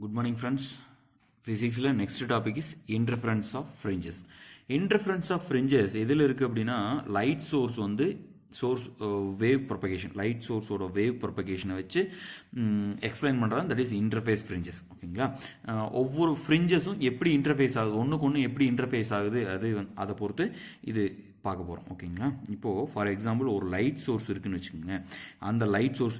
Good morning friends. Physics next topic is interference of fringes. Interference of fringes எதில் இருக்கு அப்படின்னா light source வந்து wave propagation light சோர்ஸோட wave ப்ரொபகேஷனை வச்சு explain பண்ணுறாங்க. That is interface fringes. ஓகேங்களா, ஒவ்வொரு ஃப்ரிஞ்சஸும் எப்படி இன்டர்ஃபேஸ் ஆகுது, ஒன்றுக்கு ஒன்று எப்படி இன்டர்ஃபேஸ் ஆகுது, அதை பொறுத்து இது பார்க்க போகிறோம். ஓகேங்களா, இப்போது ஃபார் எக்ஸாம்பிள் ஒரு லைட் சோர்ஸ் இருக்குதுன்னு வச்சுக்கோங்க. அந்த light source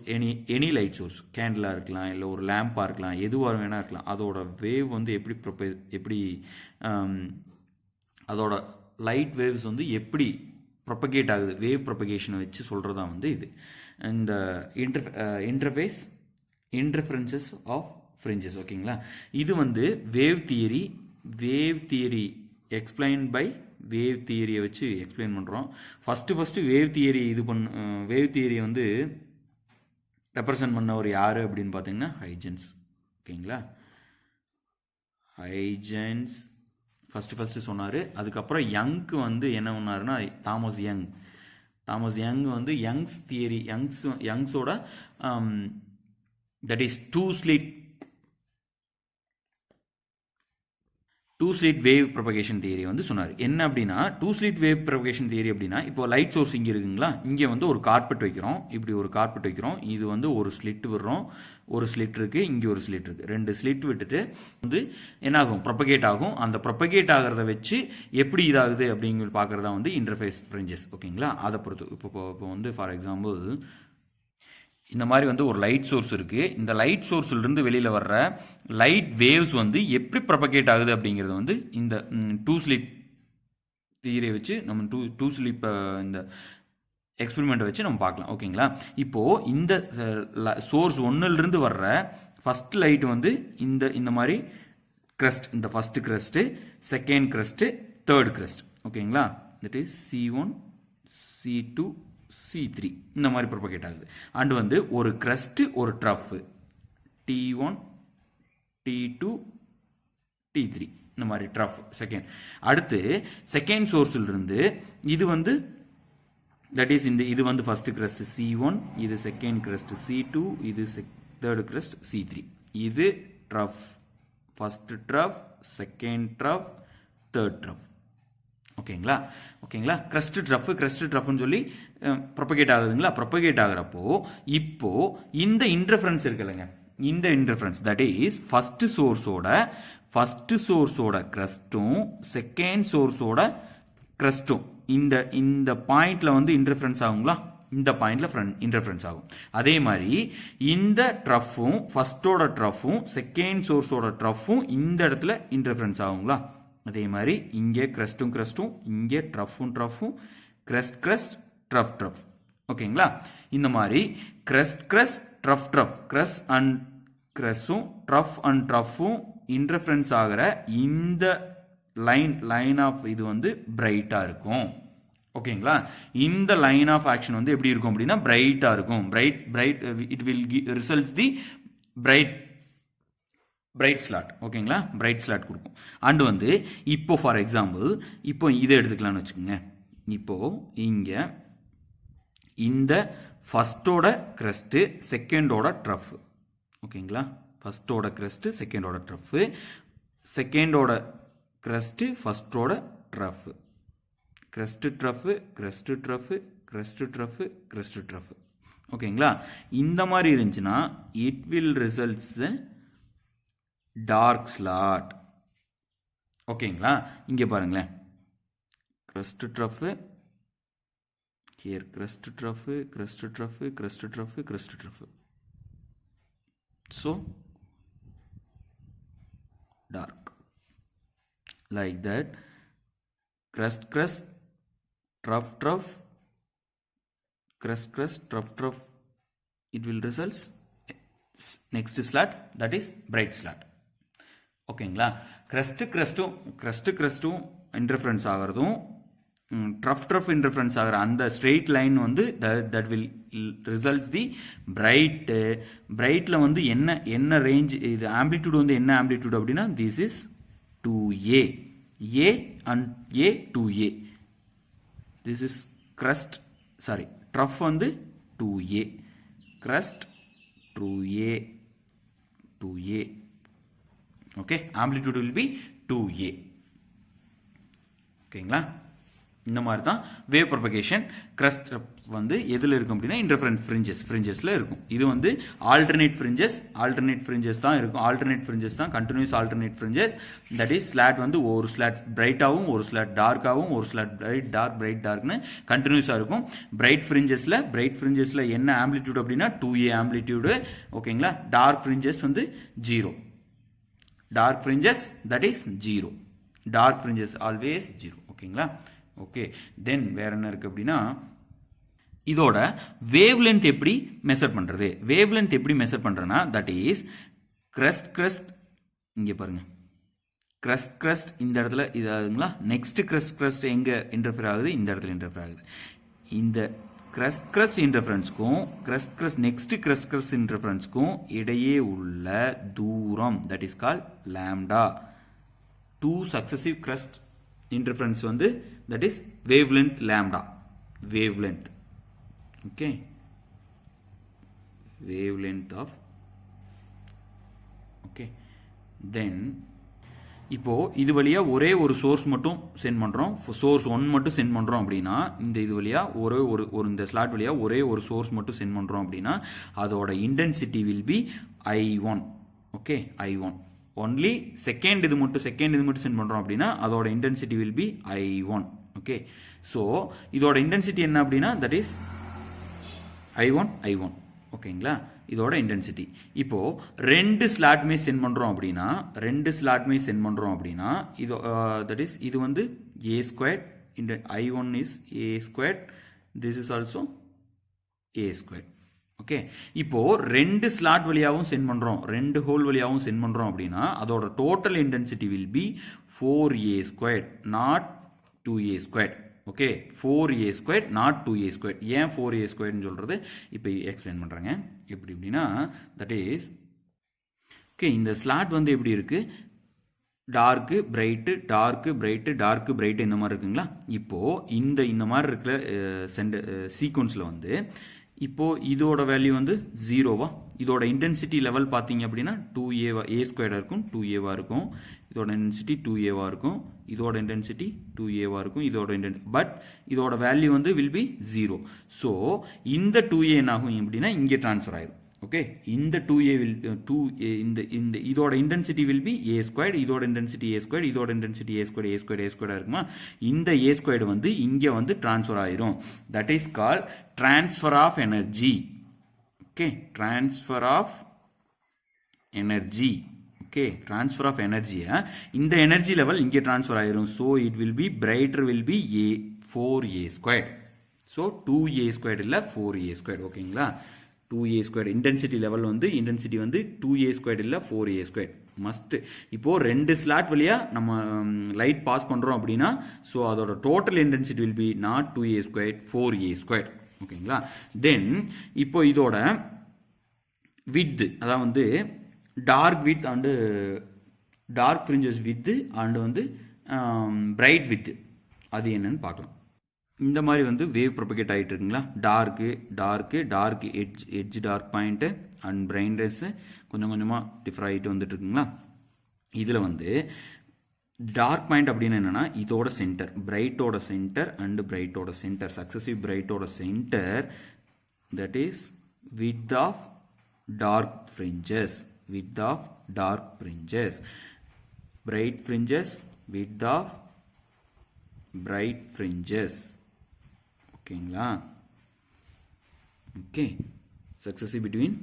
any light source, கேண்டிலாக இருக்கலாம், இல்லை ஒரு லேம்பாக இருக்கலாம், எதுவாக வேணா இருக்கலாம். அதோட வேவ் வந்து எப்படி அதோட லைட் வேவ்ஸ் வந்து எப்படி ப்ரொபகேட் ஆகுது, வேவ் ப்ரொபகேஷனை வச்சு சொல்கிறதா வந்து இது இந்த இன்டர்ஃபரன்சஸ் ஆஃப் ஃப்ரிஞ்சஸ். ஓகேங்களா, இது வந்து wave theory explain by wave தியரியை வச்சு எக்ஸ்பிளைன் பண்ணுறோம். ஃபஸ்ட்டு வேவ் தியரி வேவ் தியரியை வந்து ரெப்ரசன்ட் பண்ணவர் யார் அப்படின்னு பார்த்தீங்கன்னா ஹைஜன்ஸ். ஓகேங்களா, ஹைஜன்ஸ் ஃபஸ்ட்டு சொன்னார். அதுக்கப்புறம் யங்க்கு வந்து என்ன பண்ணாருன்னா தாமஸ் யங் வந்து யங்ஸோட that is two slit wave propagation theory வந்து சொன்னார். என்ன அப்படின்னா two slit wave propagation theory அப்படின்னா, இப்போ லைட் சோர்ஸ் இங்கே இருக்குங்களா, இங்கே வந்து ஒரு கார்பெட் வைக்கிறோம், இப்படி ஒரு கார்பெட் வைக்கிறோம். இது வந்து ஒரு ஸ்லிட் விடுறோம், ஒரு ஸ்லிட் இருக்குது, இங்கே ஒரு ஸ்லிட் இருக்குது. 2 ஸ்லிட் விட்டுட்டு வந்து என்ன ஆகும், ப்ரொபகேட் ஆகும். அந்த ப்ரொபகேட் ஆகிறத வச்சு எப்படி இதாகுது அப்படிங்கிற பார்க்குறதா வந்து இன்டர்ஃபேஸ் ஃப்ரிஞ்சஸ். ஓகேங்களா, அதை பொறுத்து இப்போ வந்து ஃபார் எக்ஸாம்பிள் இந்த மாதிரி வந்து ஒரு லைட் சோர்ஸ் இருக்குது. இந்த லைட் சோர்ஸ்லேருந்து வெளியில் வர்ற லைட் வேவ்ஸ் வந்து எப்படி ப்ரொபகேட் ஆகுது அப்படிங்கிறது வந்து இந்த டூ ஸ்லிட் தியரியை வச்சு நம்ம டூ ஸ்லிப் இந்த எக்ஸ்பெரிமெண்ட்டை வச்சு நம்ம பார்க்கலாம். ஓகேங்களா, இப்போது இந்த சோர்ஸ் 1லிருந்து வர்ற ஃபஸ்ட் லைட் வந்து இந்த மாதிரி க்ரஸ்ட், இந்த first crest, second crest, third crest. ஓகேங்களா, that is C1 C2 C3 இந்த மாதிரி ப்ரொபகேட் ஆகுது. அண்ட் வந்து ஒரு க்ரஸ்ட்டு, ஒரு ட்ரஃப், T1 T2 T3 இந்த மாதிரி ட்ரஃப் செகண்ட். அடுத்து செகண்ட் சோர்ஸிலிருந்து இது வந்து தட் இஸ் இது வந்து ஃபஸ்ட்டு க்ரஸ்ட் C1, இது செகண்ட் க்ரஸ்ட் C2, இது தேர்டு க்ரஸ்ட் C3. இது ட்ரஃப், ஃபஸ்ட்டு ட்ரஃப், செகண்ட் ட்ரஃப், தேர்ட் ட்ரஃப். ஓகேங்களா, க்ரஸ்ட் ட்ரஃப்னு சொல்லி ப்ரொபகேட் ஆகுதுங்களா. ப்ரொபகேட் ஆகிறப்போ இப்போ இந்த இன்டர்ஃபரன்ஸ் இருக்குல்லங்க, இந்த இன்டர்ஃபரன்ஸ் தட் இஸ் ஃபஸ்ட்டு சோர்ஸோட க்ரஸ்ட்டும் செகண்ட் சோர்ஸோட க்ரஸ்ட்டும் இந்த பாயிண்ட்ல வந்து இன்டர்ஃபரன்ஸ் ஆகுங்களா, இந்த பாயிண்ட்ல இன்டர்ஃபரன்ஸ் ஆகும். அதே மாதிரி இந்த ட்ரஃப்பும் ஃபஸ்ட்டோட ட்ரஃப்பும் செகண்ட் சோர்ஸோட ட்ரஃப்பும் இந்த இடத்துல இன்டர்ஃபரன்ஸ் ஆகுங்களா. அதே மாதிரி இங்கே க்ரஸ்ட்டும் இங்கே ட்ரஃப்பும் க்ரஸ்ட் ட்ரஃப். ஓகேங்களா, இந்த மாதிரி க்ரஸ்ட் ட்ரஃப் க்ரஸ் அண்ட் க்ரஸும் ட்ரஃப் அண்ட் ட்ரஃப்பும் இன்டர்ஃபரன்ஸ் ஆகிற இந்த லைன் ஆஃப் இது வந்து பிரைட்டாக இருக்கும். ஓகேங்களா, இந்த லைன் ஆஃப் ஆக்ஷன் வந்து எப்படி இருக்கும் அப்படின்னா பிரைட்டாக இருக்கும். Bright it will results the bright slot. ஓகேங்களா, பிரைட் ஸ்லாட் கொடுக்கும். அண்ட் வந்து இப்போ ஃபார் எக்ஸாம்பிள் இப்போ இதை எடுத்துக்கலாம்னு வச்சுக்கோங்க. இப்போ இங்கே இந்த ஃபஸ்ட்டோட க்ரஸ்ட்டு செகண்டோட ட்ரஃப். ஓகேங்களா, ஃபஸ்ட்டோட க்ரஸ்ட்டு செகண்டோட ட்ரஃப்பு, செகண்டோட க்ரஸ்ட்டு ஃபஸ்ட்டோட ட்ரஃப், க்ரஸ்ட்டு ட்ரஃப். ஓகேங்களா, இந்த மாதிரி இருந்துச்சுன்னா it will results dark slot. ஓகேங்களா, இங்கே பாருங்களேன், crest trough, here crest trough. So dark like that. Crest trough trough. It will results next slot, that is bright slot. ஓகேங்களா, க்ரஸ்ட்டும் இன்டர்ஃபரன்ஸ் ஆகிறதும் ட்ரஃப் இன்டர்ஃபரன்ஸ் ஆகிற அந்த ஸ்ட்ரெயிட் லைன் வந்து தட் வில் ரிசல்ட்ஸ் தி பிரைட்டில் வந்து என்ன range, இது ஆம்பிளிடியூட் வந்து என்ன ஆம்பிளிடியூட் அப்படின்னா this is 2A and A 2A. This is ட்ரஃப் வந்து 2A, crust 2A okay, amplitude will be 2a. ஓகேங்களா, இந்த மாதிரி தான் வேவ் ப்ரொபகேஷன் கிரஸ்ட் வந்து எதில் இருக்கும் அப்படின்னா இன்டர்ஃபரன்ட் ஃப்ரிஞ்சஸில் இருக்கும். இது வந்து ஆல்டர்னேட் ஃப்ரிஞ்சஸ் தான் இருக்கும். ஆல்டர்னேட் ஃப்ரிஞ்சஸ் தான் continuous alternate fringes. That is slot வந்து ஒரு ஸ்லாட் பிரைட்டாகவும் ஒரு ஸ்லாட் டார்க்காகவும் ஒரு ஸ்லாட் பிரைட் டார்க்னு கண்டினியூஸாக இருக்கும். பிரைட் ஃப்ரிஞ்சஸில் என்ன ஆம்ப்ளிடியூட் அப்படின்னா 2a ஆம்ப்ளிடியூடு. ஓகேங்களா, டார்க் ஃப்ரிஞ்சஸ் வந்து 0. Dark fringes that is 0. Dark fringes always 0. ஓகேங்களா, ஓகே. தென் வேற என்ன இருக்கு அப்படின்னா இதோட வேவ் லென்த் எப்படி மெஷர் பண்றது? வேவ் லென்த் எப்படி மெஷர் பண்றேன்னா தட் இஸ் கிரஸ்ட் இங்க பாருங்க, கிரஸ்ட் இந்த இடத்துல இதாகுங்களா. நெக்ஸ்ட் கிரஸ்ட் எங்க இன்டர்ஃபியர் ஆகுது? இந்த இடத்துல இன்டர்ஃபியர் ஆகுது. இந்த கிரஸ்ட் இன்டர்ஃபரன்ஸ்க்கும் நெக்ஸ்ட் கிரஸ்ட் இன்டர்ஃபரன்ஸ்க்கும் இடையே உள்ள தூரம் that is call lambda. 2 successive crest interference வந்து that is wavelength lambda. Wavelength, okay, wavelength of, okay. Then இப்போ இது வழியா ஒரே ஒரு சோர்ஸ் மட்டும் சென்ட் பண்றோம், சோர்ஸ் 1 மட்டும் சென்ட் பண்றோம் அப்படின்னா இந்த இது வழியா ஒரே ஒரு இந்த ஸ்லாட் வழியா ஒரே ஒரு சோர்ஸ் மட்டும் சென்ட் பண்றோம் அப்படின்னா அதோட intensity will be I1. Okay, I1 only. Second இது மட்டும் சென்ட் பண்றோம் அப்படின்னா அதோட intensity will be I1. Okay, so இதோட இன்டென்சிட்டி என்ன அப்படின்னா தட் இஸ் I1. ஓகேங்களா, இதோட இன்டென்சிட்டி. இப்போ ரெண்டு ஸ்லாட்மே சென்ட் பண்றோம் அப்படின்னா இது தட் இஸ் இது வந்து a². I1 is a². This is also a². Okay, இப்போ ரெண்டு ஸ்லாட் வழியாகவும் சென்ட் பண்றோம், ரெண்டு ஹோல் வழியாகவும் சென்ட் பண்றோம் அப்படின்னா அதோட total intensity will B 4a², not 2a². Okay, 4a² not 2a². ஏன் 4a² சொல்றது இப்போ எக்ஸ்பிளைன் பண்றாங்க. எப்படி அப்படின்னா தட் இஸ் ஓகே, இந்த ஸ்லாட் வந்து எப்படி இருக்கு? டார்க்கு பிரைட்டு இந்த மாதிரி இருக்குங்களா. இப்போ இந்த மாதிரி இருக்கிற சீக்வன்ஸ்ல வந்து இப்போ இதோட வேல்யூ வந்து 0வா, இதோட இன்டென்சிட்டி லெவல் பார்த்தீங்க அப்படின்னா 2a இருக்கும், 2a இருக்கும். இதோட இன்டென்சிட்டி 2a இருக்கும், இதோட இன்டென்சிட்டி 2a இருக்கும். பட் இதோட வேல்யூ வந்து வில் பி 0. ஸோ இந்த 2a என்ன ஆகும் அப்படின்னா இங்கே டிரான்ஸ்ஃபர் ஆயிடும். ஓகே, இந்த 2a இந்த இதோட இன்டென்சிட்டி வில் பி a², இதோட இன்டென்சிட்டி a², இதோட இன்டென்சிட்டி a² இருக்குமா. இந்த a² வந்து இங்க வந்து டிரான்ஸ்ஃபர் ஆயிரும். That is call transfer of energy. Okay, transfer of energy. Okay, transfer of energy. இந்த எனர்ஜி லெவல் இங்கே டிரான்ஸ்ஃபர் ஆயிரும். so it will be brighter will be 4a². so 2a² இல்ல 4a². ஓகேங்களா, 2a² இன்டென்சிட்டி லெவல் வந்து intensity வந்து 2a² இல்ல 4a². Must. இப்போ ரெண்டு ஸ்லாட் வழியா நம்ம லைட் பாஸ் பண்றோம் அப்படின்னா ஸோ அதோட total intensity will be not 2a², 4a². ஓகேங்களா, தென் இப்போ இதோட வித் அதாவது வந்து dark width and dark fringes width and வந்து பிரைட் வித் அது என்னன்னு பார்க்கலாம். இந்த மாதிரி வந்து வேவ் ப்ரொபகேட் ஆகிட்டு இருக்குங்களா. Dark edge dark point and brightness கொஞ்சம் கொஞ்சமாக டிஃபர் ஆகிட்டு வந்துட்டு இருக்குங்களா. இதில் வந்து டார்க் பாயிண்ட் அப்படின்னு என்னன்னா இதோட சென்டர், பிரைட்டோட சென்டர் அண்ட் பிரைட்டோட சென்டர், சக்சசிவ் பிரைட்டோட centre that is width of dark fringes, bright fringes, width of bright fringes. ஓகேங்களா, ஓகே, சக்சசிவ் பிட்வீன்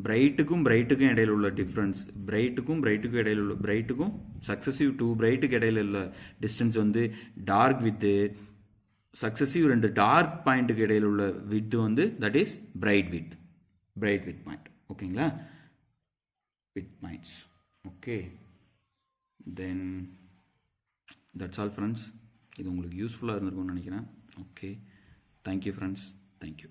பிரைட்டுக்கும் இடையில உள்ள டிஃப்ரென்ஸ், பிரைட்டுக்கும் சக்சசிவ் டூ பிரைட்டுக்கு இடையில உள்ள டிஸ்டன்ஸ் வந்து டார்க் வித்து, சக்சசிவ் ரெண்டு டார்க் பாயிண்ட்டுக்கு இடையில உள்ள வித் வந்து that is bright width point. ஓகேங்களா, width points. Okay, then that's all friends. இது உங்களுக்கு யூஸ்ஃபுல்லாக இருந்திருக்கும்னு நினைக்கிறேன். Okay, thank you friends, thank you.